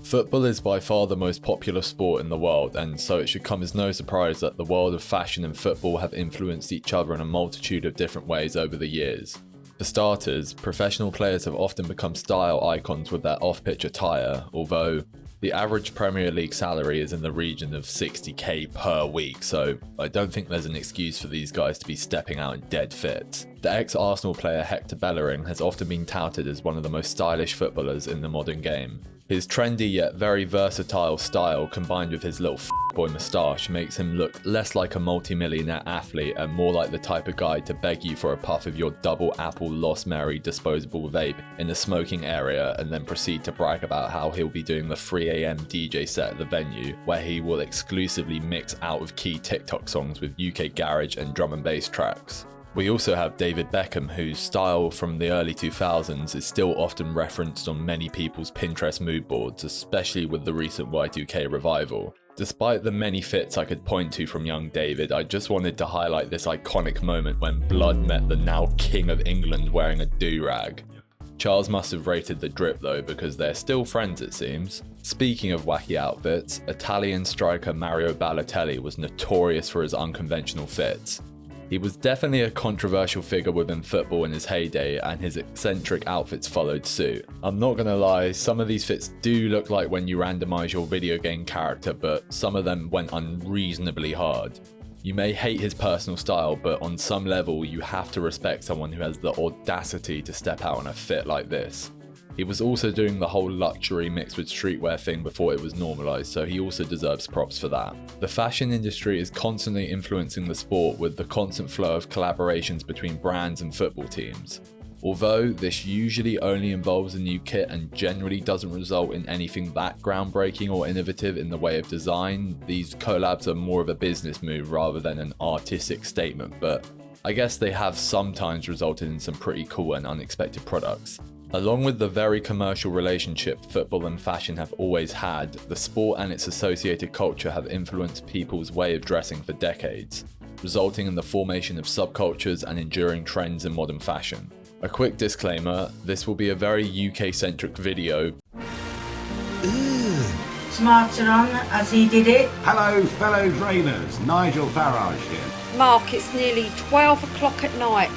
Football is by far the most popular sport in the world, and so it should come as no surprise that the world of fashion and football have influenced each other in a multitude of different ways over the years. For starters, professional players have often become style icons with their off-pitch attire, although the average Premier League salary is in the region of 60k per week, so I don't think there's an excuse for these guys to be stepping out in dead fits. The ex-Arsenal player Hector Bellerin has often been touted as one of the most stylish footballers in the modern game. His trendy yet very versatile style combined with his little f***boy moustache makes him look less like a multi-millionaire athlete and more like the type of guy to beg you for a puff of your double apple Lost Mary disposable vape in the smoking area and then proceed to brag about how he'll be doing the 3 AM DJ set at the venue, where he will exclusively mix out of key TikTok songs with UK garage and drum and bass tracks. We also have David Beckham, whose style from the early 2000s is still often referenced on many people's Pinterest mood boards, especially with the recent Y2K revival. Despite the many fits I could point to from young David, I just wanted to highlight this iconic moment when Blood met the now King of England wearing a do-rag. Charles must have rated the drip though, because they're still friends it seems. Speaking of wacky outfits, Italian striker Mario Balotelli was notorious for his unconventional fits. He was definitely a controversial figure within football in his heyday, and his eccentric outfits followed suit. I'm not gonna lie, some of these fits do look like when you randomize your video game character, but some of them went unreasonably hard. You may hate his personal style, but on some level you have to respect someone who has the audacity to step out in a fit like this. He was also doing the whole luxury mixed with streetwear thing before it was normalized, so he also deserves props for that. The fashion industry is constantly influencing the sport with the constant flow of collaborations between brands and football teams. Although this usually only involves a new kit and generally doesn't result in anything that groundbreaking or innovative in the way of design, these collabs are more of a business move rather than an artistic statement, but I guess they have sometimes resulted in some pretty cool and unexpected products. Along with the very commercial relationship football and fashion have always had, the sport and its associated culture have influenced people's way of dressing for decades, resulting in the formation of subcultures and enduring trends in modern fashion. A quick disclaimer, this will be a very UK-centric video. Smarter on as he did it. Hello fellow drainers, Nigel Farage here. Mark, it's nearly 12 o'clock at night.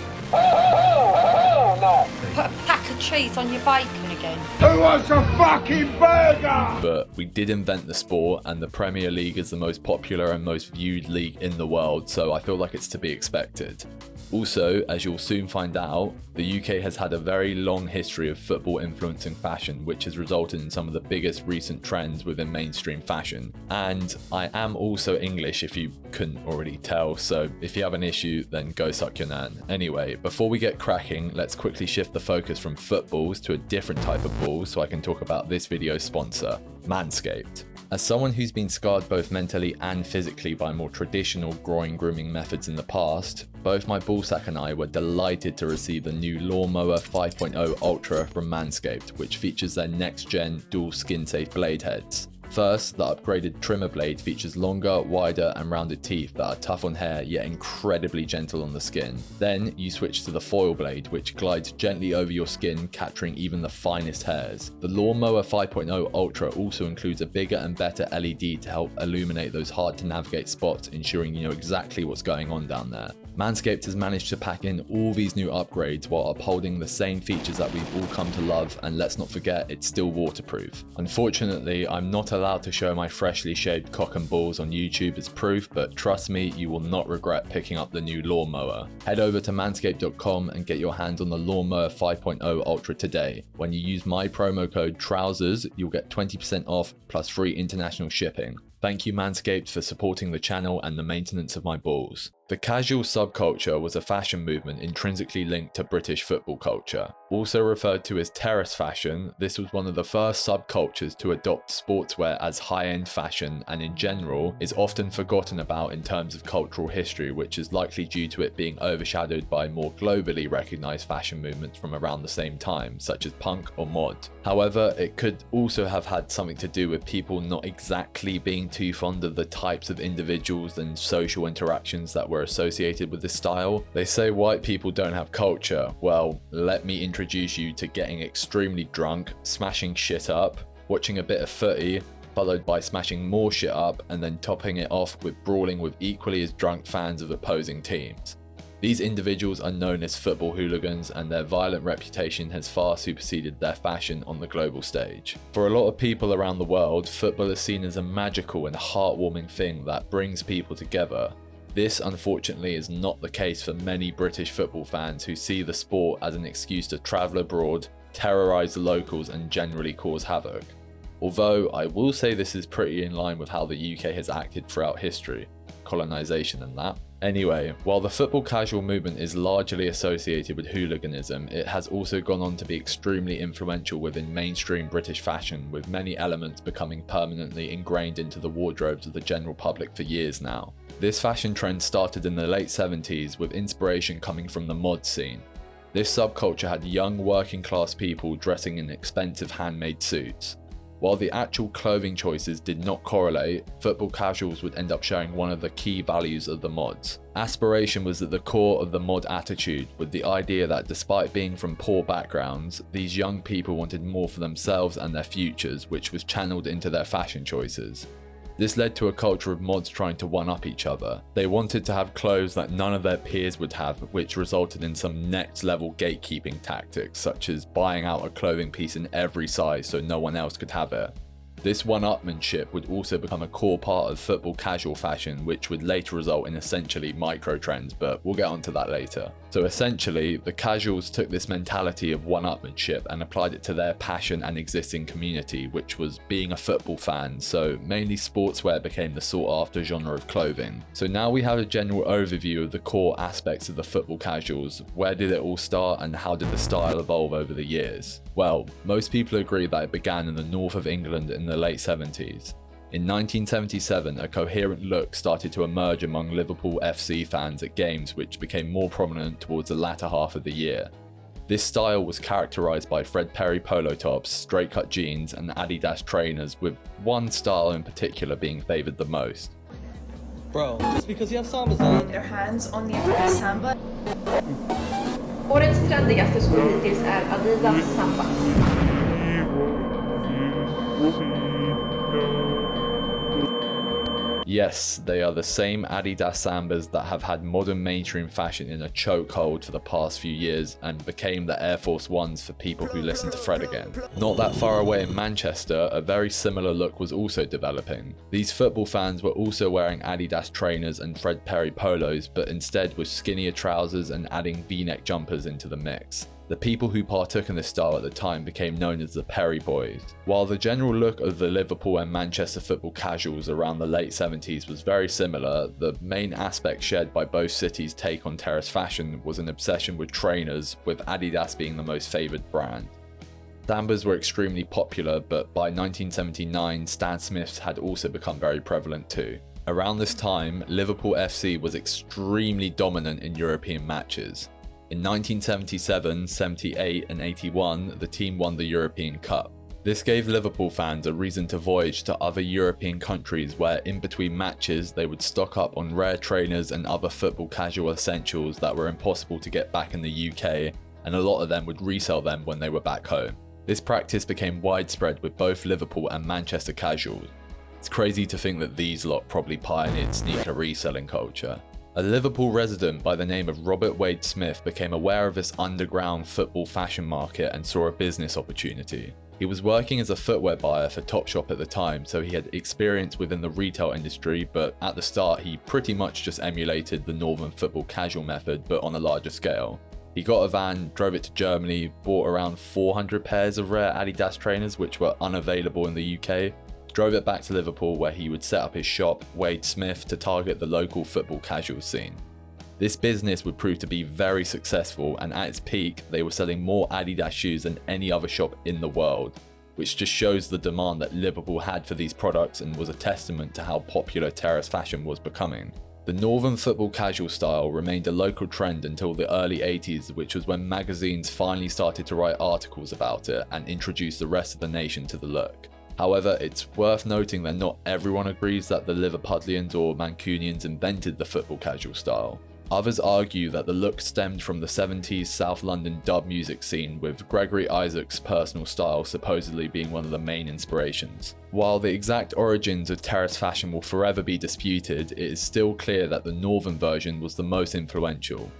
Put a pack of cheese on your bacon again. Who wants a fucking burger? But we did invent the sport, and the Premier League is the most popular and most viewed league in the world, so I feel like it's to be expected. Also, as you'll soon find out, the UK has had a very long history of football influencing fashion, which has resulted in some of the biggest recent trends within mainstream fashion. And I am also English if you couldn't already tell, so if you have an issue, then go suck your nan. Anyway, before we get cracking, let's quickly shift the focus from footballs to a different type of balls so I can talk about this video's sponsor, Manscaped. As someone who's been scarred both mentally and physically by more traditional groin grooming methods in the past, both my ballsack and I were delighted to receive the new Lawnmower 5.0 Ultra from Manscaped, which features their next-gen dual skin-safe blade heads. First, the upgraded trimmer blade features longer, wider and rounded teeth that are tough on hair yet incredibly gentle on the skin. Then you switch to the foil blade, which glides gently over your skin, capturing even the finest hairs. The Lawnmower 5.0 Ultra also includes a bigger and better LED to help illuminate those hard to navigate spots, ensuring you know exactly what's going on down there. Manscaped has managed to pack in all these new upgrades while upholding the same features that we've all come to love, and let's not forget it's still waterproof. Unfortunately, I'm not allowed to show my freshly shaved cock and balls on YouTube as proof, but trust me, you will not regret picking up the new lawnmower. Head over to manscaped.com and get your hands on the Lawnmower 5.0 Ultra today. When you use my promo code TROUSERS, you'll get 20% off plus free international shipping. Thank you Manscaped for supporting the channel and the maintenance of my balls. The casual subculture was a fashion movement intrinsically linked to British football culture. Also referred to as terrace fashion, this was one of the first subcultures to adopt sportswear as high-end fashion, and in general is often forgotten about in terms of cultural history, which is likely due to it being overshadowed by more globally recognized fashion movements from around the same time, such as punk or mod. However, it could also have had something to do with people not exactly being too fond of the types of individuals and social interactions that were associated with this style. They say white people don't have culture. Well, let me introduce you to getting extremely drunk, smashing shit up, watching a bit of footy, followed by smashing more shit up and then topping it off with brawling with equally as drunk fans of opposing teams. These individuals are known as football hooligans, and their violent reputation has far superseded their fashion on the global stage. For a lot of people around the world, football is seen as a magical and heartwarming thing that brings people together. This, unfortunately, is not the case for many British football fans who see the sport as an excuse to travel abroad, terrorise the locals and generally cause havoc. Although I will say this is pretty in line with how the UK has acted throughout history, colonisation and that. Anyway, while the football casual movement is largely associated with hooliganism, it has also gone on to be extremely influential within mainstream British fashion, with many elements becoming permanently ingrained into the wardrobes of the general public for years now. This fashion trend started in the late 70s, with inspiration coming from the mod scene. This subculture had young working class people dressing in expensive handmade suits. While the actual clothing choices did not correlate, football casuals would end up showing one of the key values of the mods. Aspiration was at the core of the mod attitude, with the idea that despite being from poor backgrounds, these young people wanted more for themselves and their futures, which was channeled into their fashion choices. This led to a culture of mods trying to one-up each other. They wanted to have clothes that none of their peers would have, which resulted in some next-level gatekeeping tactics, such as buying out a clothing piece in every size so no one else could have it. This one-upmanship would also become a core part of football casual fashion, which would later result in essentially micro-trends, but we'll get onto that later. So essentially, the casuals took this mentality of one-upmanship and applied it to their passion and existing community, which was being a football fan, so mainly sportswear became the sought-after genre of clothing. So now we have a general overview of the core aspects of the football casuals. Where did it all start and how did the style evolve over the years? Well, most people agree that it began in the north of England in the late 70s. In 1977, a coherent look started to emerge among Liverpool FC fans at games, which became more prominent towards the latter half of the year. This style was characterised by Fred Perry polo tops, straight-cut jeans and Adidas trainers, with one style in particular being favoured the most. Bro, just because you have sambas on. Their hands on the Adidas samba. Årets trendigaste sko hittills är adidas sambas. Yes, they are the same Adidas Sambas that have had modern mainstream fashion in a chokehold for the past few years and became the Air Force Ones for people who listen to Fred again. Not that far away in Manchester, a very similar look was also developing. These football fans were also wearing Adidas trainers and Fred Perry polos, but instead with skinnier trousers and adding V-neck jumpers into the mix. The people who partook in this style at the time became known as the Perry Boys. While the general look of the Liverpool and Manchester football casuals around the late 70s was very similar, the main aspect shared by both cities' take on terrace fashion was an obsession with trainers, with Adidas being the most favoured brand. Sambas were extremely popular, but by 1979, Stan Smiths had also become very prevalent too. Around this time, Liverpool FC was extremely dominant in European matches. In 1977, 78 and 81, the team won the European Cup. This gave Liverpool fans a reason to voyage to other European countries where in between matches they would stock up on rare trainers and other football casual essentials that were impossible to get back in the UK, and a lot of them would resell them when they were back home. This practice became widespread with both Liverpool and Manchester casuals. It's crazy to think that these lot probably pioneered sneaker reselling culture. A Liverpool resident by the name of Robert Wade Smith became aware of this underground football fashion market and saw a business opportunity. He was working as a footwear buyer for Topshop at the time, so he had experience within the retail industry, but at the start he pretty much just emulated the northern football casual method, but on a larger scale. He got a van, drove it to Germany, bought around 400 pairs of rare Adidas trainers which were unavailable in the UK, drove it back to Liverpool where he would set up his shop, Wade Smith, to target the local football casual scene. This business would prove to be very successful, and at its peak they were selling more Adidas shoes than any other shop in the world, which just shows the demand that Liverpool had for these products and was a testament to how popular terrace fashion was becoming. The northern football casual style remained a local trend until the early 80s, which was when magazines finally started to write articles about it and introduce the rest of the nation to the look. However, it's worth noting that not everyone agrees that the Liverpudlians or Mancunians invented the football casual style. Others argue that the look stemmed from the 70s South London dub music scene, with Gregory Isaacs' personal style supposedly being one of the main inspirations. While the exact origins of terrace fashion will forever be disputed, it is still clear that the northern version was the most influential.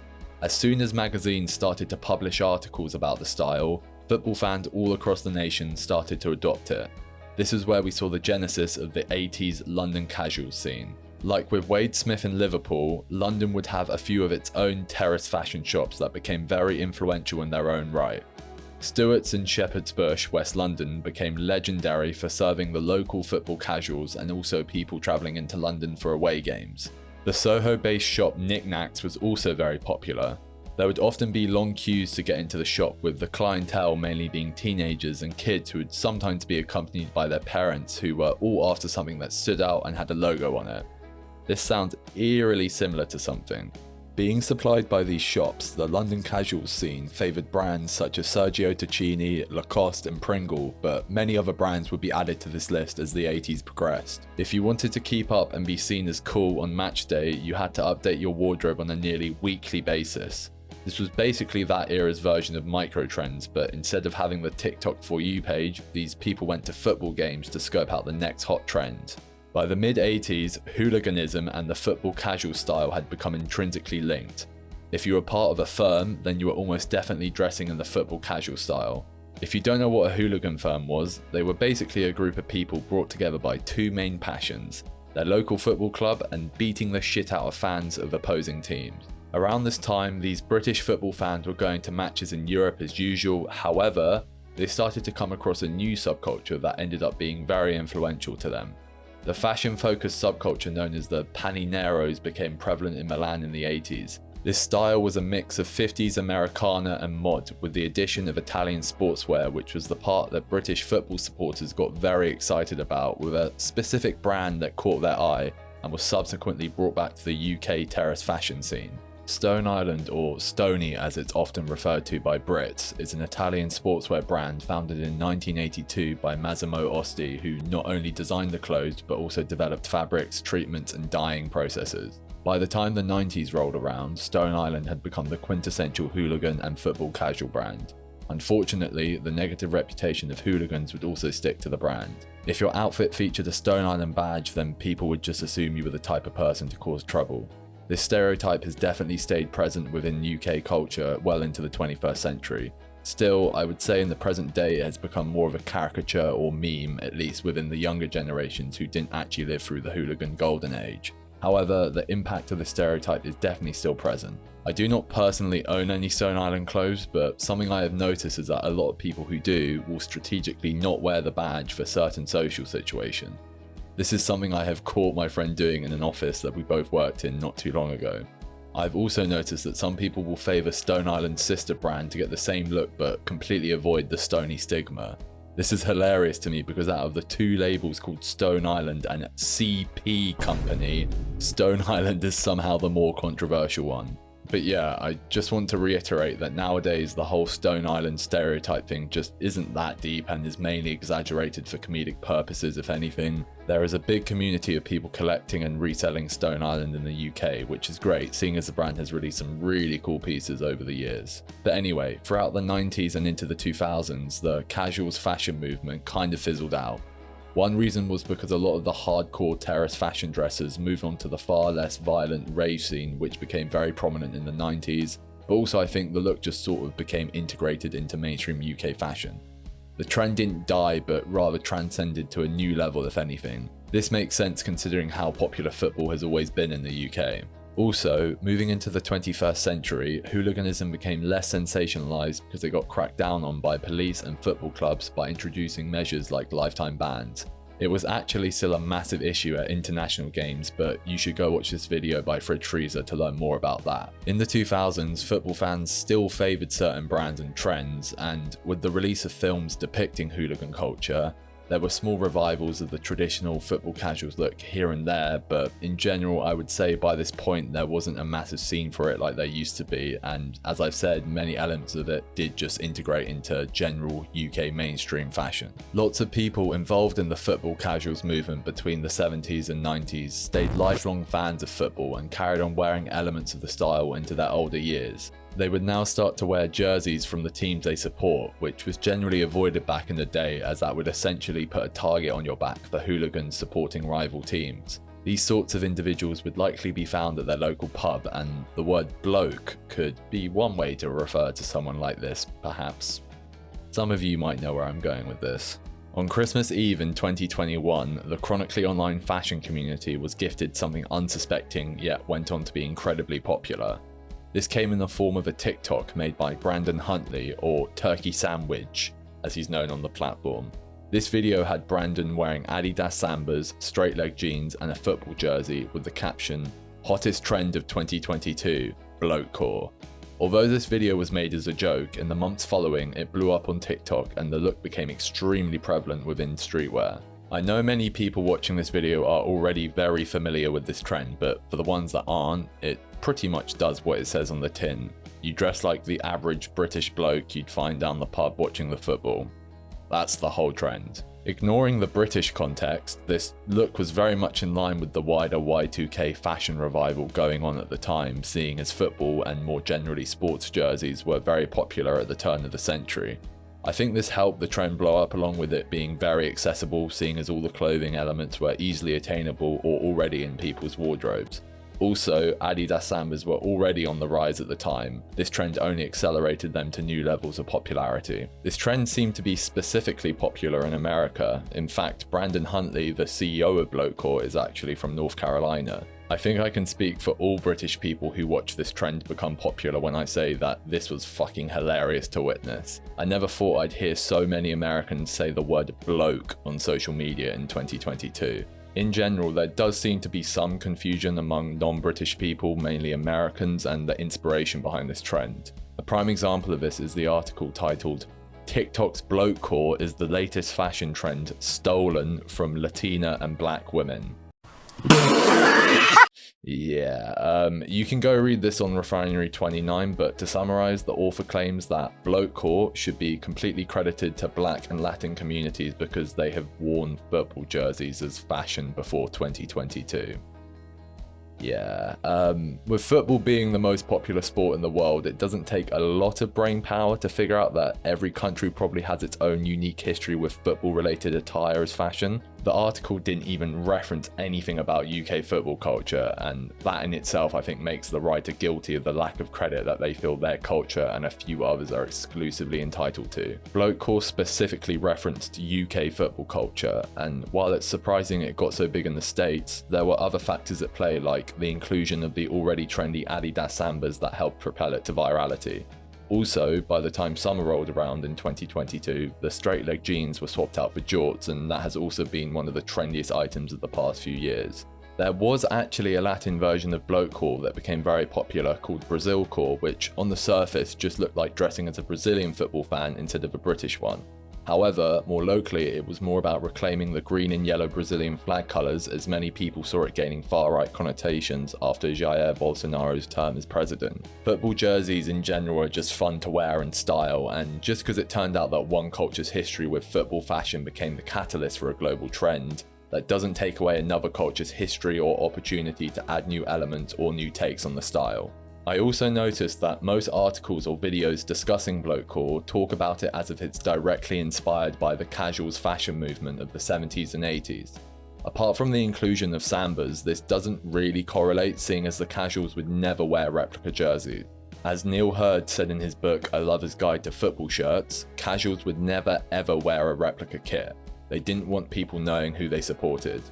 As soon as magazines started to publish articles about the style, football fans all across the nation started to adopt it. This is where we saw the genesis of the 80s London casual scene. Like with Wade Smith in Liverpool, London would have a few of its own terrace fashion shops that became very influential in their own right. Stewart's in Shepherd's Bush, West London, became legendary for serving the local football casuals and also people travelling into London for away games. The Soho-based shop Knickknacks was also very popular. There would often be long queues to get into the shop, with the clientele mainly being teenagers and kids who would sometimes be accompanied by their parents, who were all after something that stood out and had a logo on it. This sounds eerily similar to something. Being supplied by these shops, the London casual scene favoured brands such as Sergio Tacchini, Lacoste and Pringle, but many other brands would be added to this list as the 80s progressed. If you wanted to keep up and be seen as cool on match day, you had to update your wardrobe on a nearly weekly basis. This was basically that era's version of micro trends, but instead of having the TikTok For You page, these people went to football games to scope out the next hot trend. By the mid-80s, hooliganism and the football casual style had become intrinsically linked. If you were part of a firm, then you were almost definitely dressing in the football casual style. If you don't know what a hooligan firm was, they were basically a group of people brought together by two main passions: their local football club and beating the shit out of fans of opposing teams. Around this time, these British football fans were going to matches in Europe as usual. However, they started to come across a new subculture that ended up being very influential to them. The fashion-focused subculture known as the panineros became prevalent in Milan in the 80s. This style was a mix of 50s Americana and mod, with the addition of Italian sportswear, which was the part that British football supporters got very excited about, with a specific brand that caught their eye and was subsequently brought back to the UK terrace fashion scene. Stone Island, or Stony as it's often referred to by Brits, is an Italian sportswear brand founded in 1982 by Massimo Osti, who not only designed the clothes but also developed fabrics, treatments and dyeing processes. By the time the 90s rolled around, Stone Island had become the quintessential hooligan and football casual brand. Unfortunately, the negative reputation of hooligans would also stick to the brand. If your outfit featured a Stone Island badge, then people would just assume you were the type of person to cause trouble. This stereotype has definitely stayed present within UK culture well into the 21st century. Still, I would say in the present day it has become more of a caricature or meme, at least within the younger generations who didn't actually live through the hooligan golden age. However, the impact of the stereotype is definitely still present. I do not personally own any Stone Island clothes, but something I have noticed is that a lot of people who do will strategically not wear the badge for certain social situations. This is something I have caught my friend doing in an office that we both worked in not too long ago. I've also noticed that some people will favour Stone Island's sister brand to get the same look but completely avoid the Stony stigma. This is hilarious to me because out of the two labels called Stone Island and CP Company, Stone Island is somehow the more controversial one. But yeah, I just want to reiterate that nowadays the whole Stone Island stereotype thing just isn't that deep and is mainly exaggerated for comedic purposes, if anything. There is a big community of people collecting and reselling Stone Island in the UK, which is great, seeing as the brand has released some really cool pieces over the years. But anyway, throughout the 90s and into the 2000s, the casuals fashion movement kind of fizzled out. One reason was because a lot of the hardcore terrace fashion dressers moved on to the far less violent rave scene, which became very prominent in the 90s, but also I think the look just sort of became integrated into mainstream UK fashion. The trend didn't die, but rather transcended to a new level, if anything. This makes sense considering how popular football has always been in the UK. Also, moving into the 21st century, hooliganism became less sensationalized because it got cracked down on by police and football clubs by introducing measures like lifetime bans. It was actually still a massive issue at international games, but you should go watch this video by Fridge Freezer to learn more about that. In the 2000s, football fans still favoured certain brands and trends, and with the release of films depicting hooligan culture, There were small revivals of the traditional football casuals look here and there, but in general I would say by this point there wasn't a massive scene for it like there used to be, and as I've said, many elements of it did just integrate into general UK mainstream fashion. Lots of people involved in the football casuals movement between the 70s and 90s stayed lifelong fans of football and carried on wearing elements of the style into their older years. They would now start to wear jerseys from the teams they support, which was generally avoided back in the day as that would essentially put a target on your back for hooligans supporting rival teams. These sorts of individuals would likely be found at their local pub, and the word bloke could be one way to refer to someone like this, perhaps. Some of you might know where I'm going with this. On Christmas Eve in 2021, the chronically online fashion community was gifted something unsuspecting yet went on to be incredibly popular. This came in the form of a TikTok made by Brandon Huntley, or Turkey Sandwich, as he's known on the platform. This video had Brandon wearing adidas sambas, straight leg jeans and a football jersey with the caption, "Hottest trend of 2022, blokecore." Although this video was made as a joke, in the months following it blew up on TikTok and the look became extremely prevalent within streetwear. I know many people watching this video are already very familiar with this trend, but for the ones that aren't, it pretty much does what it says on the tin. You dress like the average British bloke you'd find down the pub watching the football. That's the whole trend. Ignoring the British context, this look was very much in line with the wider Y2K fashion revival going on at the time, seeing as football and more generally sports jerseys were very popular at the turn of the century. I think this helped the trend blow up, along with it being very accessible, seeing as all the clothing elements were easily attainable or already in people's wardrobes. Also, adidas sambas were already on the rise at the time. This trend only accelerated them to new levels of popularity. This trend seemed to be specifically popular in America. In fact, Brandon Huntley, the CEO of blokecore, is actually from North Carolina. I think I can speak for all British people who watch this trend become popular when I say that this was fucking hilarious to witness. I never thought I'd hear so many Americans say the word bloke on social media in 2022. In general, there does seem to be some confusion among non-British people, mainly Americans, and the inspiration behind this trend. A prime example of this is the article titled, "TikTok's blokecore is the latest fashion trend stolen from Latina and Black women." Yeah, you can go read this on Refinery 29, but to summarize, the author claims that blokecore should be completely credited to Black and Latin communities because they have worn football jerseys as fashion before 2022. Yeah, with football being the most popular sport in the world, it doesn't take a lot of brain power to figure out that every country probably has its own unique history with football-related attire as fashion. The article didn't even reference anything about UK football culture, and that in itself I think makes the writer guilty of the lack of credit that they feel their culture and a few others are exclusively entitled to. Blokecore specifically referenced UK football culture, and while it's surprising it got so big in the States, there were other factors at play, like the inclusion of the already trendy adidas sambas that helped propel it to virality. Also, by the time summer rolled around in 2022, the straight leg jeans were swapped out for jorts, and that has also been one of the trendiest items of the past few years. There was actually a Latin version of blokecore that became very popular called Brazilcore, which on the surface just looked like dressing as a Brazilian football fan instead of a British one. However, more locally, it was more about reclaiming the green and yellow Brazilian flag colours, as many people saw it gaining far-right connotations after Jair Bolsonaro's term as president. Football jerseys in general are just fun to wear and style, and just because it turned out that one culture's history with football fashion became the catalyst for a global trend, that doesn't take away another culture's history or opportunity to add new elements or new takes on the style. I also noticed that most articles or videos discussing blokecore talk about it as if it's directly inspired by the casuals fashion movement of the 70s and 80s. Apart from the inclusion of sambas, this doesn't really correlate, seeing as the casuals would never wear replica jerseys. As Neil Hurd said in his book A Lover's Guide to Football Shirts, casuals would never ever wear a replica kit. They didn't want people knowing who they supported.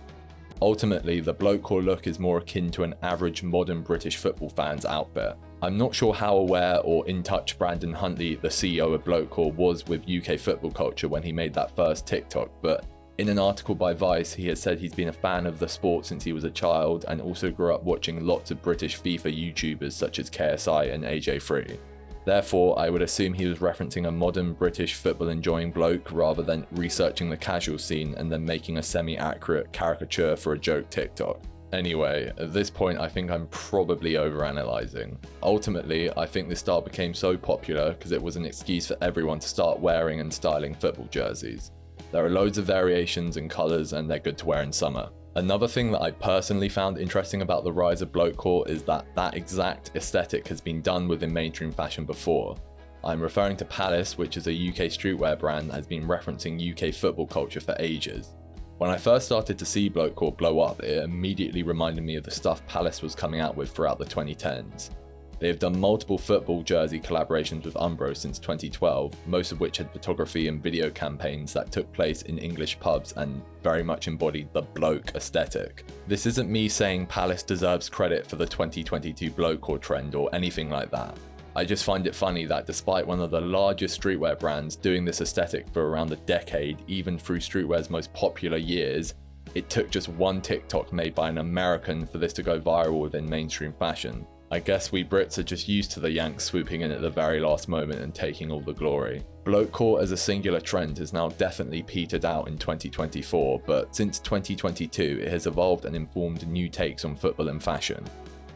Ultimately, the blokecore look is more akin to an average modern British football fan's outfit. I'm not sure how aware or in touch Brandon Huntley, the CEO of blokecore, was with UK football culture when he made that first TikTok, but in an article by Vice, he has said he's been a fan of the sport since he was a child and also grew up watching lots of British FIFA YouTubers such as KSI and AJ3. Therefore, I would assume he was referencing a modern British football-enjoying bloke rather than researching the casual scene and then making a semi-accurate caricature for a joke TikTok. Anyway, at this point I think I'm probably overanalyzing. Ultimately, I think this style became so popular because it was an excuse for everyone to start wearing and styling football jerseys. There are loads of variations and colours and they're good to wear in summer. Another thing that I personally found interesting about the rise of blokecore is that that exact aesthetic has been done within mainstream fashion before. I'm referring to Palace, which is a UK streetwear brand that has been referencing UK football culture for ages. When I first started to see blokecore blow up, it immediately reminded me of the stuff Palace was coming out with throughout the 2010s. They have done multiple football jersey collaborations with Umbro since 2012, most of which had photography and video campaigns that took place in English pubs and very much embodied the bloke aesthetic. This isn't me saying Palace deserves credit for the 2022 blokecore trend or anything like that. I just find it funny that despite one of the largest streetwear brands doing this aesthetic for around a decade, even through streetwear's most popular years, it took just one TikTok made by an American for this to go viral within mainstream fashion. I guess we Brits are just used to the Yanks swooping in at the very last moment and taking all the glory. Blokecore as a singular trend has now definitely petered out in 2024, but since 2022 it has evolved and informed new takes on football and fashion.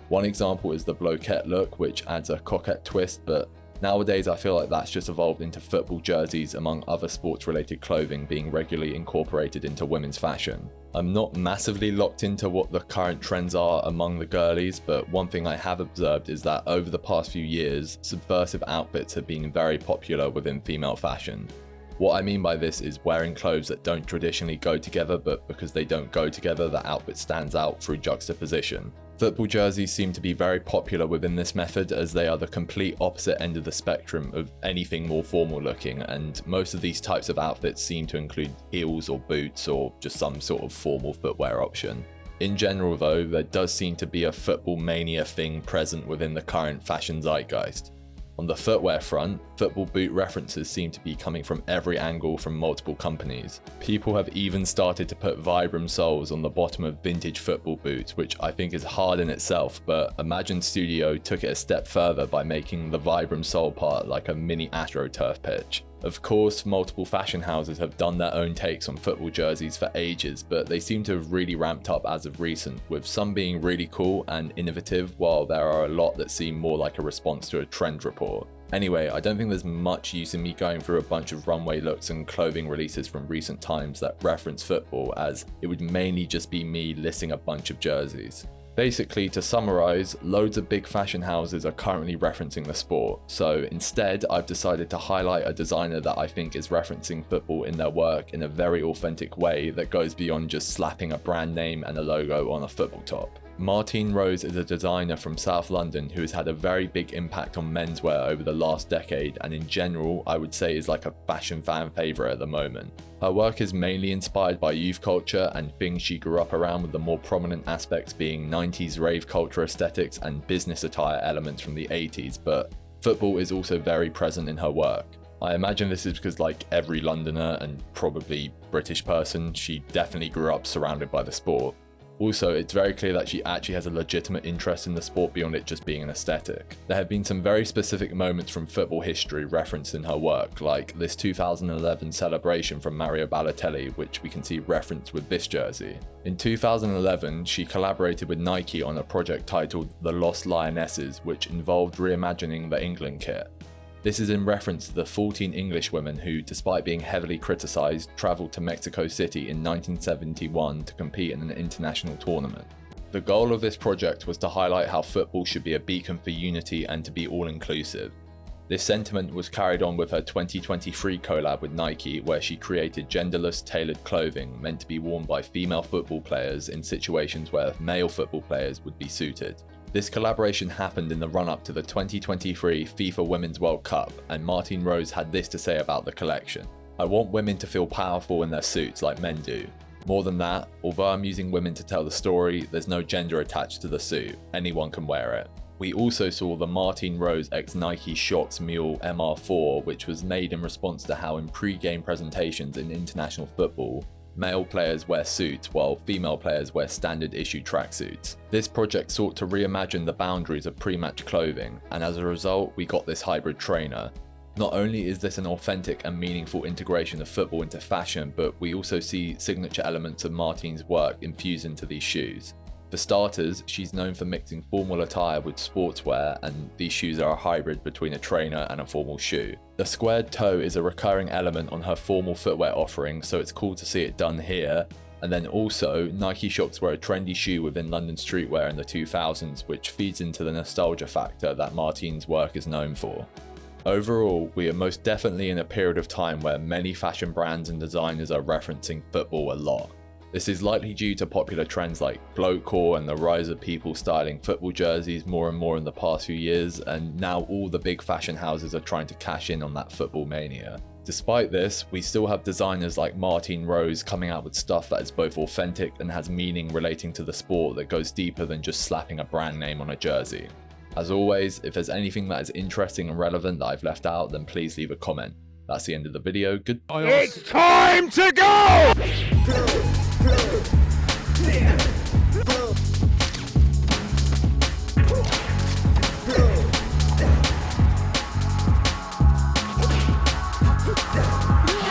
One example is the blokeette look, which adds a coquette twist, but nowadays I feel like that's just evolved into football jerseys among other sports related clothing being regularly incorporated into women's fashion. I'm not massively locked into what the current trends are among the girlies, but one thing I have observed is that over the past few years, subversive outfits have been very popular within female fashion. What I mean by this is wearing clothes that don't traditionally go together, but because they don't go together, the outfit stands out through juxtaposition. Football jerseys seem to be very popular within this method as they are the complete opposite end of the spectrum of anything more formal looking, and most of these types of outfits seem to include heels or boots or just some sort of formal footwear option. In general though, there does seem to be a football mania thing present within the current fashion zeitgeist. On the footwear front, football boot references seem to be coming from every angle from multiple companies. People have even started to put Vibram soles on the bottom of vintage football boots, which I think is hard in itself, but Imagine Studio took it a step further by making the Vibram sole part like a mini AstroTurf pitch. Of course, multiple fashion houses have done their own takes on football jerseys for ages, but they seem to have really ramped up as of recent, with some being really cool and innovative, while there are a lot that seem more like a response to a trend report. Anyway, I don't think there's much use in me going through a bunch of runway looks and clothing releases from recent times that reference football, as it would mainly just be me listing a bunch of jerseys. Basically, to summarize, loads of big fashion houses are currently referencing the sport, so instead I've decided to highlight a designer that I think is referencing football in their work in a very authentic way that goes beyond just slapping a brand name and a logo on a football top. Martine Rose is a designer from South London who has had a very big impact on menswear over the last decade, and in general I would say is like a fashion fan favourite at the moment. Her work is mainly inspired by youth culture and things she grew up around, with the more prominent aspects being 90s rave culture aesthetics and business attire elements from the 80s, but football is also very present in her work. I imagine this is because, like every Londoner and probably British person, she definitely grew up surrounded by the sport. Also, it's very clear that she actually has a legitimate interest in the sport beyond it just being an aesthetic. There have been some very specific moments from football history referenced in her work, like this 2011 celebration from Mario Balotelli, which we can see referenced with this jersey. In 2011, she collaborated with Nike on a project titled The Lost Lionesses, which involved reimagining the England kit. This is in reference to the 14 English women who, despite being heavily criticised, travelled to Mexico City in 1971 to compete in an international tournament. The goal of this project was to highlight how football should be a beacon for unity and to be all-inclusive. This sentiment was carried on with her 2023 collab with Nike, where she created genderless tailored clothing meant to be worn by female football players in situations where male football players would be suited. This collaboration happened in the run-up to the 2023 FIFA Women's World Cup, and Martine Rose had this to say about the collection. "I want women to feel powerful in their suits like men do. More than that, although I'm using women to tell the story, there's no gender attached to the suit. Anyone can wear it." We also saw the Martine Rose x Nike Shox Mule MR4, which was made in response to how in pre-game presentations in international football, Male players wear suits while female players wear standard issue tracksuits. This project sought to reimagine the boundaries of pre-match clothing, and as a result we got this hybrid trainer. Not only is this an authentic and meaningful integration of football into fashion, but we also see signature elements of Martine's work infused into these shoes. For starters, she's known for mixing formal attire with sportswear, and these shoes are a hybrid between a trainer and a formal shoe. The squared toe is a recurring element on her formal footwear offering, so it's cool to see it done here. And then also, Nike shops were a trendy shoe within London streetwear in the 2000s, which feeds into the nostalgia factor that Martine's work is known for. Overall, we are most definitely in a period of time where many fashion brands and designers are referencing football a lot. This is likely due to popular trends like blokecore and the rise of people styling football jerseys more and more in the past few years, and now all the big fashion houses are trying to cash in on that football mania. Despite this, we still have designers like Martine Rose coming out with stuff that is both authentic and has meaning relating to the sport that goes deeper than just slapping a brand name on a jersey. As always, if there's anything that is interesting and relevant that I've left out, then please leave a comment. That's the end of the video. Goodbye. It's time to go!